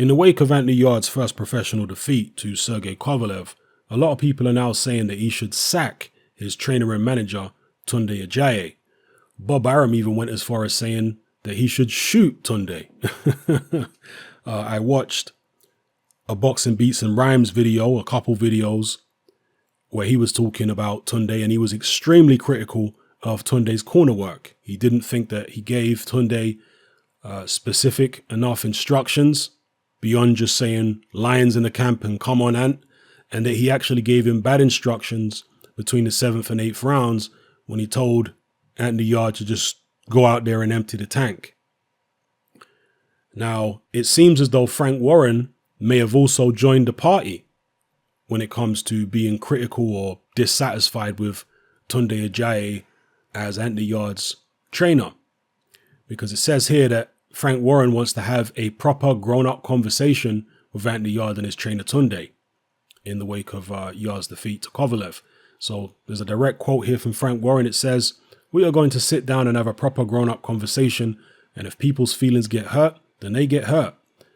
In the wake of Anthony Yarde's first professional defeat to Sergey Kovalev, a lot of people are now saying that he should sack his trainer and manager, Tunde Ajayi. Bob Arum even went as far as saying that he should shoot Tunde. I watched a Boxing Beats and Rhymes video, a couple videos, where he was talking about Tunde, and he was extremely critical of Tunde's corner work. He didn't think that he gave Tunde specific enough instructions beyond just saying lions in the camp and come on, Ant, and that he actually gave him bad instructions between the 7th and 8th rounds when he told Anthony Yarde to just go out there and empty the tank. Now, it seems as though Frank Warren may have also joined the party when it comes to being critical or dissatisfied with Tunde Ajayi as Anthony Yarde's trainer. Because it says here that Frank Warren wants to have a proper grown-up conversation with Anthony Yarde and his trainer Tunde in the wake of Yarde's defeat to Kovalev. So there's a direct quote here from Frank Warren. It says, "We are going to sit down and have a proper grown-up conversation, and if people's feelings get hurt, then they get hurt.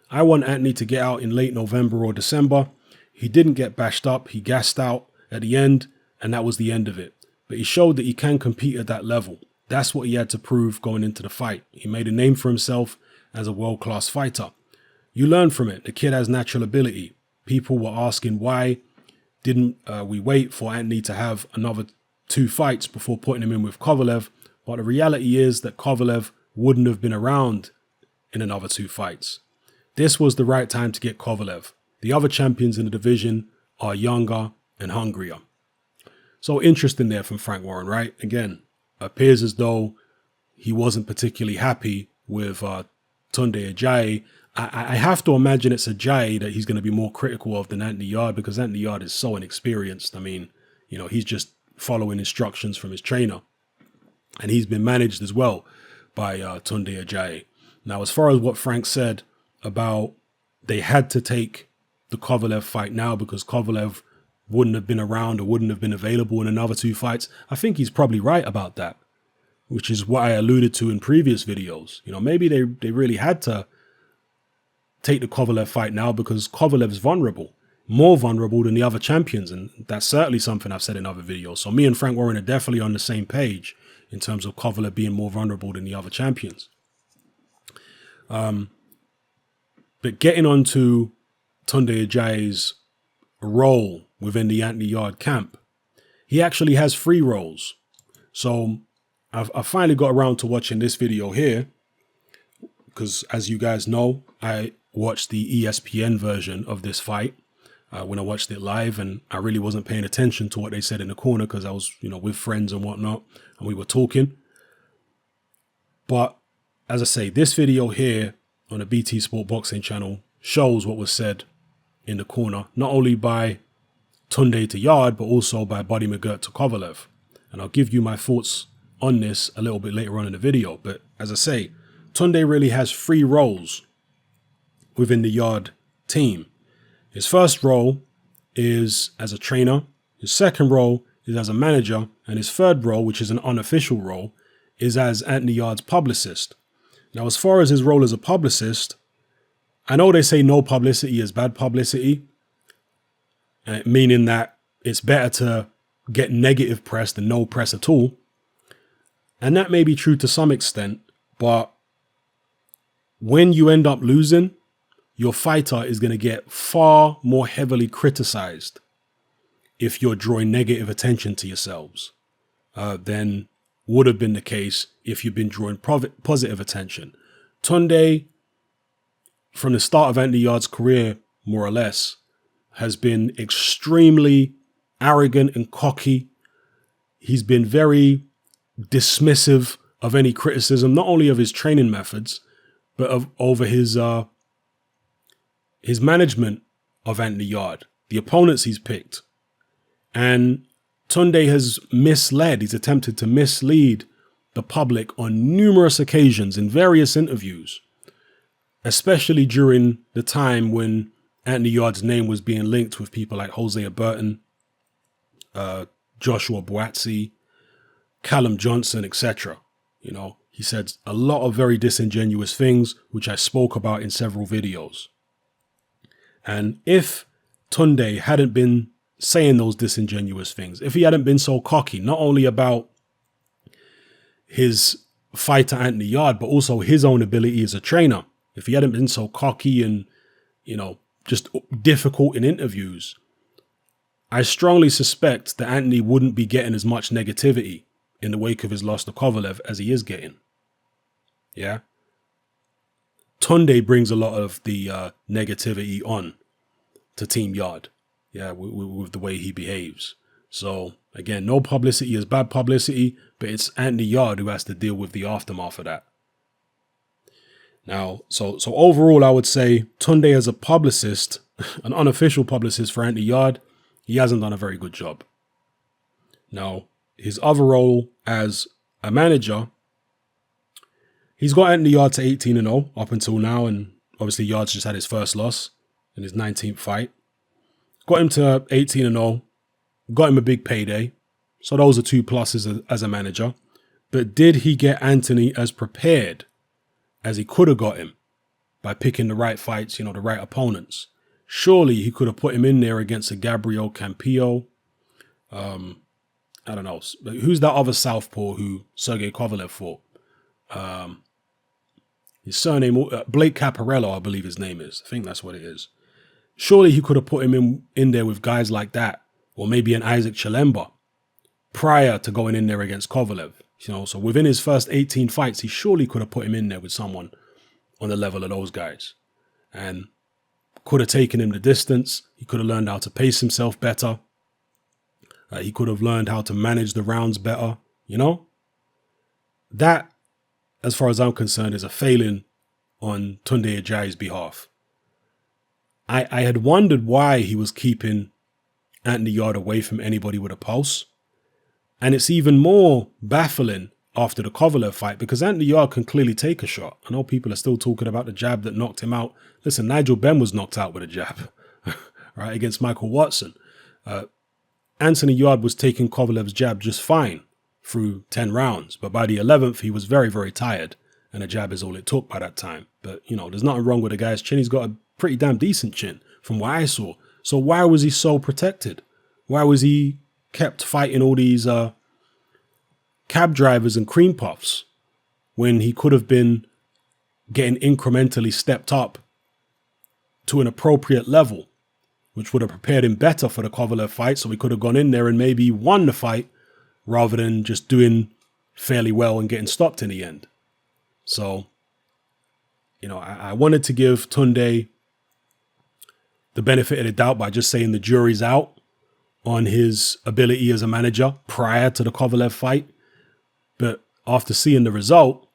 I want Anthony to get out in late November or December. He didn't get bashed up. He gassed out at the end, and that was the end of it. But he showed that he can compete at that level. That's what he had to prove going into the fight. He made a name for himself as a world-class fighter. You learn from it. The kid has natural ability. People were asking why didn't we wait for Anthony to have another 2 fights before putting him in with Kovalev. But the reality is that Kovalev wouldn't have been around in another 2 fights. This was the right time to get Kovalev. The other champions in the division are younger and hungrier." So interesting there from Frank Warren, right? Again, appears as though he wasn't particularly happy with Tunde Ajayi. I have to imagine it's Ajayi that he's going to be more critical of than Anthony Yarde, because Anthony Yarde is so inexperienced. I mean, you know, he's just following instructions from his trainer. And he's been managed as well by Tunde Ajayi. Now, as far as what Frank said about they had to take the Kovalev fight now because Kovalev wouldn't have been around or wouldn't have been available in another 2 fights, I think he's probably right about that, which is what I alluded to in previous videos. You know, maybe they really had to take the Kovalev fight now because Kovalev's vulnerable, more vulnerable than the other champions. And that's certainly something I've said in other videos. So me and Frank Warren are definitely on the same page in terms of Kovalev being more vulnerable than the other champions. But getting on to Tunde Ajayi's role within the Anthony Yarde camp, he actually has 3 roles. So I finally got around to watching this video here because, as you guys know, I watched the ESPN version of this fight when I watched it live, and I really wasn't paying attention to what they said in the corner because I was, you know, with friends and whatnot, and we were talking. But as I say, this video here on the BT Sport Boxing channel shows what was said in the corner, not only by Tunde to Yarde, but also by Buddy McGirt to Kovalev. And I'll give you my thoughts on this a little bit later on in the video. But as I say, Tunde really has 3 roles within the Yarde team. His first role is as a trainer. His second role is as a manager. And his third role, which is an unofficial role, is as Anthony Yarde's publicist. Now, as far as his role as a publicist, I know they say no publicity is bad publicity, meaning that it's better to get negative press than no press at all. And that may be true to some extent, but when you end up losing, your fighter is going to get far more heavily criticized if you're drawing negative attention to yourselves than would have been the case if you've been drawing positive attention. Tunde, from the start of Anthony Yarde's career, more or less, has been extremely arrogant and cocky. He's been very dismissive of any criticism, not only of his training methods, but over his management of Anthony Yarde, the opponents he's picked. And Tunde has misled, he's attempted to mislead the public on numerous occasions in various interviews, especially during the time when Anthony Yarde's name was being linked with people like Hosea Burton, Joshua Buatsi, Callum Johnson, etc. You know, he said a lot of very disingenuous things, which I spoke about in several videos. And if Tunde hadn't been saying those disingenuous things, if he hadn't been so cocky, not only about his fight to Anthony Yarde, but also his own ability as a trainer, if he hadn't been so cocky and, just difficult in interviews, I strongly suspect that Anthony wouldn't be getting as much negativity in the wake of his loss to Kovalev as he is getting. Yeah. Tunde brings a lot of the negativity on to Team Yarde. Yeah, with the way he behaves. So again, no publicity is bad publicity, but it's Anthony Yarde who has to deal with the aftermath of that. Now, so overall, I would say Tunde as a publicist, an unofficial publicist for Anthony Yarde, he hasn't done a very good job. Now, his other role as a manager, he's got Anthony Yarde to 18-0 up until now, and obviously Yarde's just had his first loss in his 19th fight. Got him to 18-0, got him a big payday. So those are two pluses as a manager. But did he get Anthony as prepared as he could have got him by picking the right fights, the right opponents? Surely he could have put him in there against a Gabriel Campillo. I don't know. Who's that other southpaw who Sergey Kovalev fought? His surname, Blake Caparello, I believe his name is. I think that's what it is. Surely he could have put him in there with guys like that, or maybe an Isaac Chilemba, prior to going in there against Kovalev. So within his first 18 fights, he surely could have put him in there with someone on the level of those guys, and could have taken him the distance. He could have learned how to pace himself better. He could have learned how to manage the rounds better. That, as far as I'm concerned, is a failing on Tunde Ajayi's behalf. I had wondered why he was keeping Anthony Yarde away from anybody with a pulse. And it's even more baffling after the Kovalev fight, because Anthony Yarde can clearly take a shot. I know people are still talking about the jab that knocked him out. Listen, Nigel Benn was knocked out with a jab, right, against Michael Watson. Anthony Yarde was taking Kovalev's jab just fine through 10 rounds. But by the 11th, he was very, very tired. And a jab is all it took by that time. But, there's nothing wrong with the guy's chin. He's got a pretty damn decent chin from what I saw. So why was he so protected? Why was he kept fighting all these cab drivers and cream puffs when he could have been getting incrementally stepped up to an appropriate level, which would have prepared him better for the Kovalev fight, so he could have gone in there and maybe won the fight rather than just doing fairly well and getting stopped in the end. So, I wanted to give Tunde the benefit of the doubt by just saying the jury's out on his ability as a manager prior to the Kovalev fight. But after seeing the result,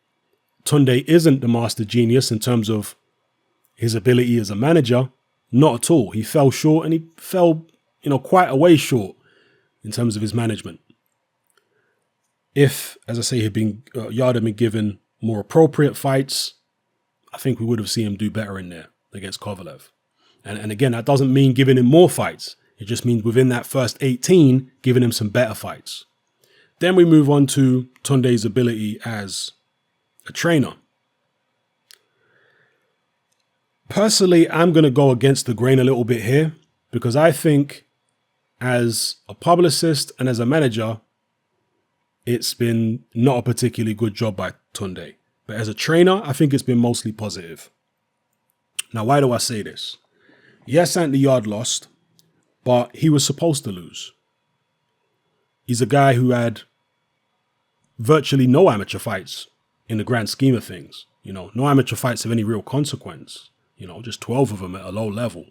Tunde isn't the master genius in terms of his ability as a manager. Not at all. He fell short, and he fell, quite a way short in terms of his management. If, as I say, Yarde had been given more appropriate fights, I think we would have seen him do better in there against Kovalev. And again, that doesn't mean giving him more fights. It just means within that first 18, giving him some better fights. Then we move on to Tunde's ability as a trainer. Personally, I'm going to go against the grain a little bit here, because I think as a publicist and as a manager, it's been not a particularly good job by Tunde. But as a trainer, I think it's been mostly positive. Now, why do I say this? Yes, Anthony Yarde lost, but he was supposed to lose. He's a guy who had virtually no amateur fights in the grand scheme of things. No amateur fights of any real consequence. Just 12 of them at a low level.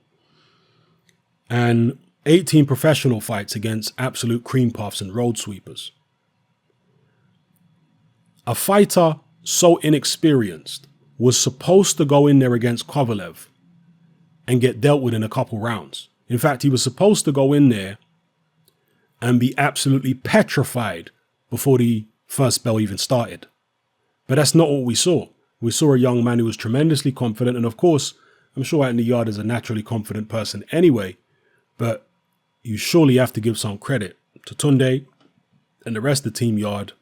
And 18 professional fights against absolute cream puffs and road sweepers. A fighter so inexperienced was supposed to go in there against Kovalev and get dealt with in a couple rounds. In fact, he was supposed to go in there and be absolutely petrified before the first bell even started. But that's not what we saw. We saw a young man who was tremendously confident. And of course, I'm sure Anthony Yarde is a naturally confident person anyway. But you surely have to give some credit to Tunde and the rest of Team Yarde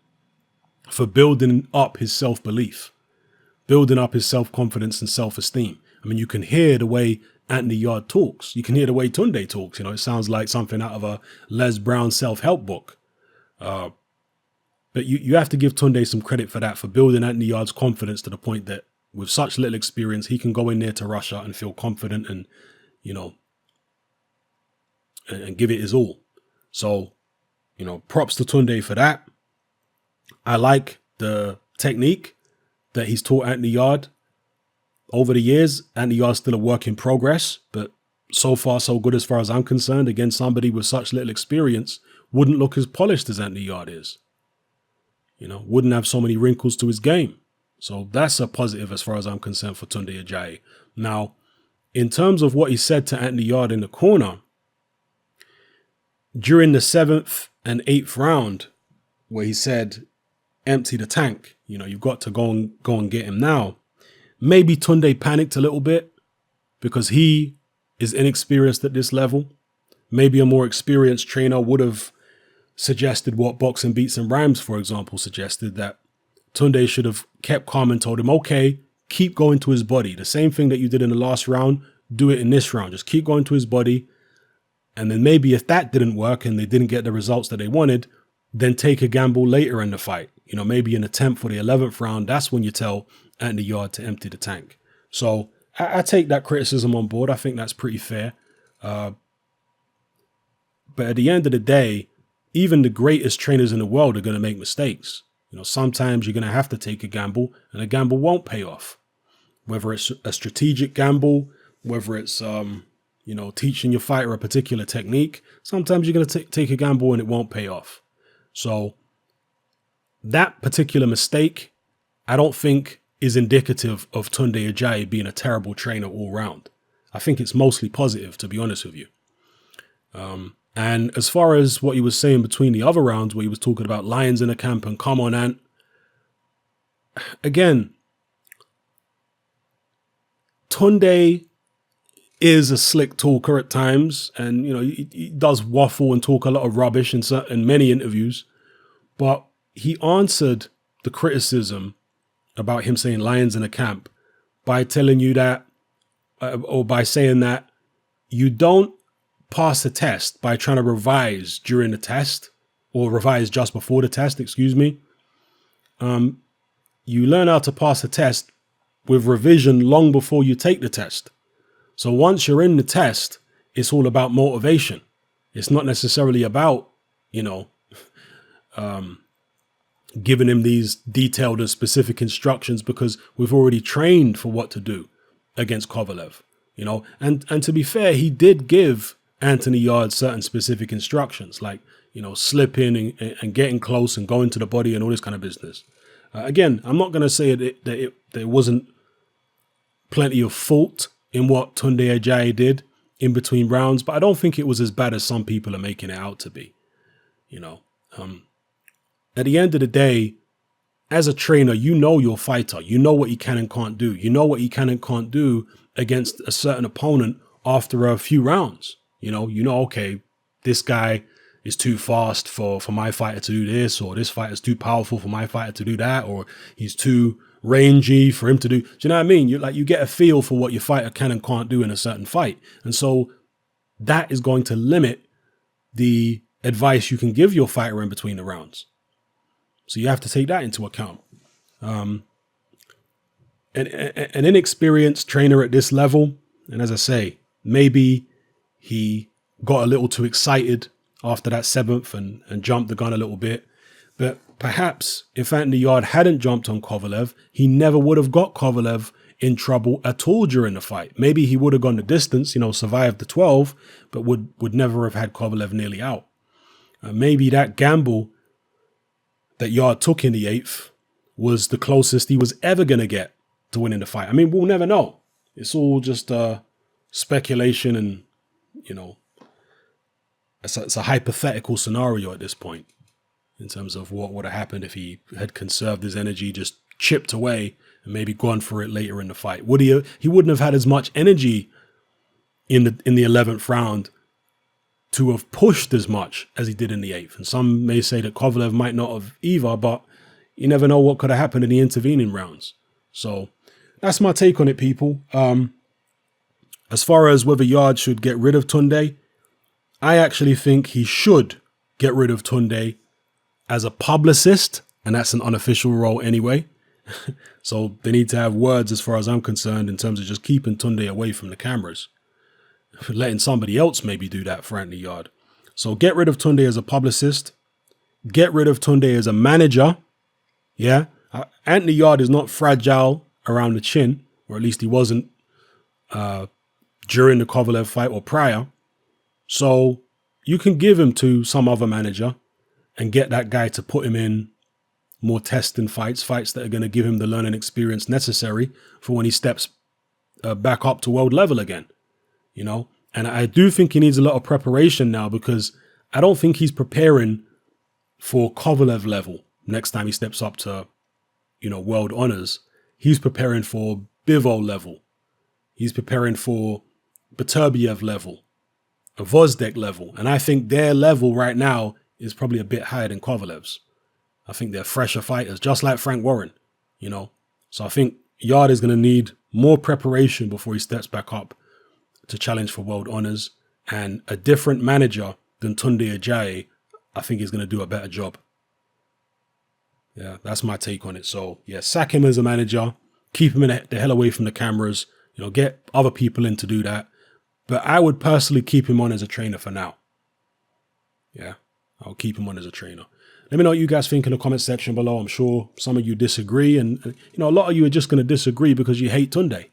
for building up his self-belief, building up his self-confidence and self-esteem. I mean, you can hear the way Anthony Yarde talks. You can hear the way Tunde talks. It sounds like something out of a Les Brown self-help book. But you have to give Tunde some credit for that, for building Anthony Yarde's confidence to the point that with such little experience, he can go in there to Russia and feel confident and, and give it his all. So, props to Tunde for that. I like the technique that he's taught Anthony Yarde over the years. Anthony Yarde's still a work in progress, but so far so good as far as I'm concerned. Again, somebody with such little experience wouldn't look as polished as Anthony Yarde is. Wouldn't have so many wrinkles to his game. So that's a positive as far as I'm concerned for Tunde Ajayi. Now, in terms of what he said to Anthony Yarde in the corner, during the 7th and 8th round, where he said, empty the tank, you've got to go and get him now. Maybe Tunde panicked a little bit because he is inexperienced at this level. Maybe a more experienced trainer would have suggested what Boxing Beats and Rhymes, for example, suggested, that Tunde should have kept calm and told him, okay, keep going to his body. The same thing that you did in the last round, do it in this round. Just keep going to his body. And then maybe if that didn't work and they didn't get the results that they wanted, then take a gamble later in the fight. Maybe an attempt for the 11th round. That's when you tell Anthony Yarde to empty the tank. So I take that criticism on board. I think that's pretty fair. But at the end of the day, even the greatest trainers in the world are going to make mistakes. Sometimes you're going to have to take a gamble and a gamble won't pay off. Whether it's a strategic gamble, whether it's, teaching your fighter a particular technique, sometimes you're going to take a gamble and it won't pay off. So that particular mistake, I don't think is indicative of Tunde Ajayi being a terrible trainer all round. I think it's mostly positive, to be honest with you. And as far as what he was saying between the other rounds, where he was talking about lions in the camp and come on, Ant. Again, Tunde is a slick talker at times, and he does waffle and talk a lot of rubbish in many interviews. But he answered the criticism about him saying lions in the camp by telling you that, or by saying that you don't pass the test by trying to revise during the test, or revise just before the test, excuse me. You learn how to pass the test with revision long before you take the test. So once you're in the test, it's all about motivation. It's not necessarily about, giving him these detailed and specific instructions, because we've already trained for what to do against Kovalev, and to be fair, he did give Anthony Yarde certain specific instructions, like, slipping and getting close and going to the body and all this kind of business. Again, I'm not going to say that there wasn't plenty of fault in what Tunde Ajayi did in between rounds, but I don't think it was as bad as some people are making it out to be. At the end of the day, as a trainer, you know your fighter. You know what he can and can't do. You know what he can and can't do against a certain opponent after a few rounds. Okay, this guy is too fast for my fighter to do this, or this fighter is too powerful for my fighter to do that, or he's too rangy for him to do. Do you know what I mean? You get a feel for what your fighter can and can't do in a certain fight. And so that is going to limit the advice you can give your fighter in between the rounds. So you have to take that into account. An inexperienced trainer at this level, and as I say, maybe he got a little too excited after that 7th and jumped the gun a little bit. But perhaps if Anthony Yarde hadn't jumped on Kovalev, he never would have got Kovalev in trouble at all during the fight. Maybe he would have gone the distance, survived the 12, but would never have had Kovalev nearly out. Maybe that gamble that Yarde took in the 8th was the closest he was ever going to get to winning the fight. I mean, we'll never know. It's all just speculation and, it's a hypothetical scenario at this point in terms of what would have happened if he had conserved his energy, just chipped away and maybe gone for it later in the fight. He wouldn't have had as much energy in the 11th round to have pushed as much as he did in the 8th. And some may say that Kovalev might not have either, but you never know what could have happened in the intervening rounds. So that's my take on it, people. As far as whether Yarde should get rid of Tunde, I actually think he should get rid of Tunde as a publicist, and that's an unofficial role anyway. So they need to have words as far as I'm concerned in terms of just keeping Tunde away from the cameras. Letting somebody else maybe do that for Anthony Yarde. So get rid of Tunde as a publicist. Get rid of Tunde as a manager. Yeah. Anthony Yarde is not fragile around the chin, or at least he wasn't during the Kovalev fight or prior. So you can give him to some other manager and get that guy to put him in more testing fights that are going to give him the learning experience necessary for when he steps back up to world level again. You know, and I do think he needs a lot of preparation now, because I don't think he's preparing for Kovalev level next time he steps up to, you know, world honors. He's preparing for Bivol level. He's preparing for Beterbiev level, a Vozdek level. And I think their level right now is probably a bit higher than Kovalev's. I think they're fresher fighters, just like Frank Warren, you know. So I think Yarde is going to need more preparation before he steps back up to challenge for world honors, and a different manager than Tunde Ajayi, I think is going to do a better job. Yeah, that's my take on it. So yeah, sack him as a manager, keep him the hell away from the cameras, you know, get other people in to do that. But I would personally keep him on as a trainer for now. Yeah, I'll keep him on as a trainer. Let me know what you guys think in the comment section below. I'm sure some of you disagree, and you know, a lot of you are just going to disagree because you hate Tunde.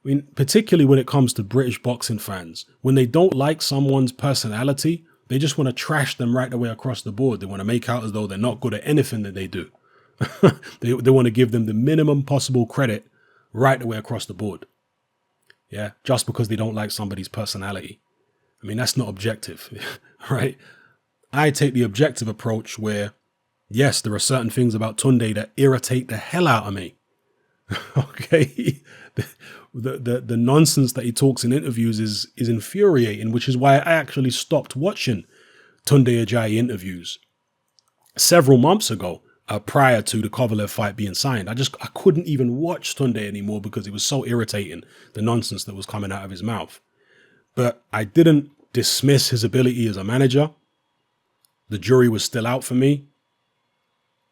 I mean, particularly when it comes to British boxing fans, when they don't like someone's personality, they just want to trash them right the way across the board. They want to make out as though they're not good at anything that they do. They want to give them the minimum possible credit right the way across the board. Yeah, just because they don't like somebody's personality. I mean, that's not objective, right? I take the objective approach where, yes, there are certain things about Tunde that irritate the hell out of me. Okay? The nonsense that he talks in interviews is infuriating, which is why I actually stopped watching Tunde Ajayi interviews several months ago, prior to the Kovalev fight being signed. I couldn't even watch Tunde anymore because it was so irritating, the nonsense that was coming out of his mouth. But I didn't dismiss his ability as a manager. The jury was still out for me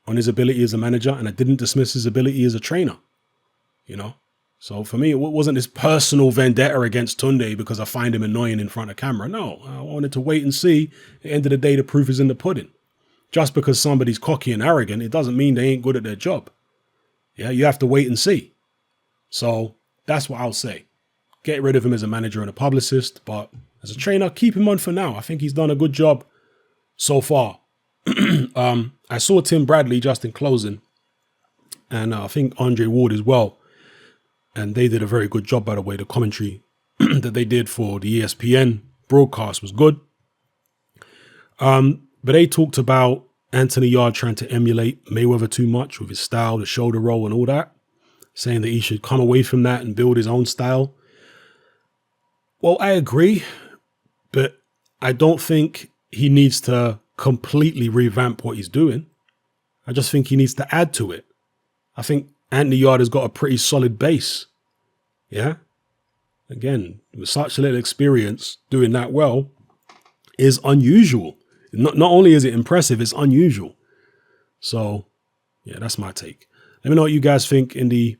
on his ability as a manager, and I didn't dismiss his ability as a trainer, you know? So for me, it wasn't this personal vendetta against Tunde because I find him annoying in front of camera. No, I wanted to wait and see. At the end of the day, the proof is in the pudding. Just because somebody's cocky and arrogant, it doesn't mean they ain't good at their job. Yeah, you have to wait and see. So that's what I'll say. Get rid of him as a manager and a publicist, but as a trainer, keep him on for now. I think he's done a good job so far. I saw Tim Bradley just in closing, and I think Andre Ward as well. And they did a very good job, by the way. The commentary that they did for the ESPN broadcast was good. But they talked about Anthony Yarde trying to emulate Mayweather too much with his style, the shoulder roll and all that, saying that he should come away from that and build his own style. Well, I agree, but I don't think he needs to completely revamp what he's doing. I just think he needs to add to it. I think Anthony Yarde has got a pretty solid base. Yeah. Again, with such a little experience, doing that well is unusual. Not only is it impressive, it's unusual. So, yeah, that's my take. Let me know what you guys think in the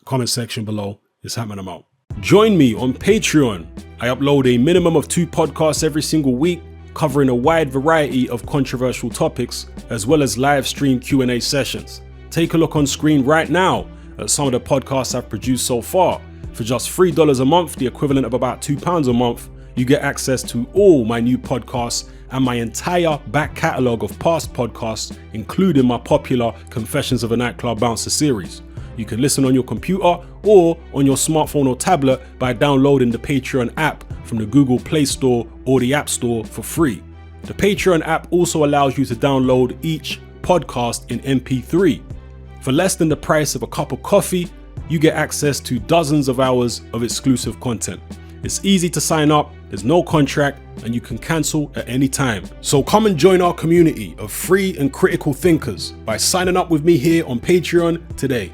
comment section below. It's happening them out. Join me on Patreon. I upload a minimum of 2 podcasts every single week, covering a wide variety of controversial topics, as well as live stream Q&A sessions. Take a look on screen right now at some of the podcasts I've produced so far. For just $3 a month, the equivalent of about £2 a month, you get access to all my new podcasts and my entire back catalogue of past podcasts, including my popular Confessions of a Nightclub Bouncer series. You can listen on your computer or on your smartphone or tablet by downloading the Patreon app from the Google Play Store or the App Store for free. The Patreon app also allows you to download each podcast in MP3. For less than the price of a cup of coffee, you get access to dozens of hours of exclusive content. It's easy to sign up, there's no contract, and you can cancel at any time. So come and join our community of free and critical thinkers by signing up with me here on Patreon today.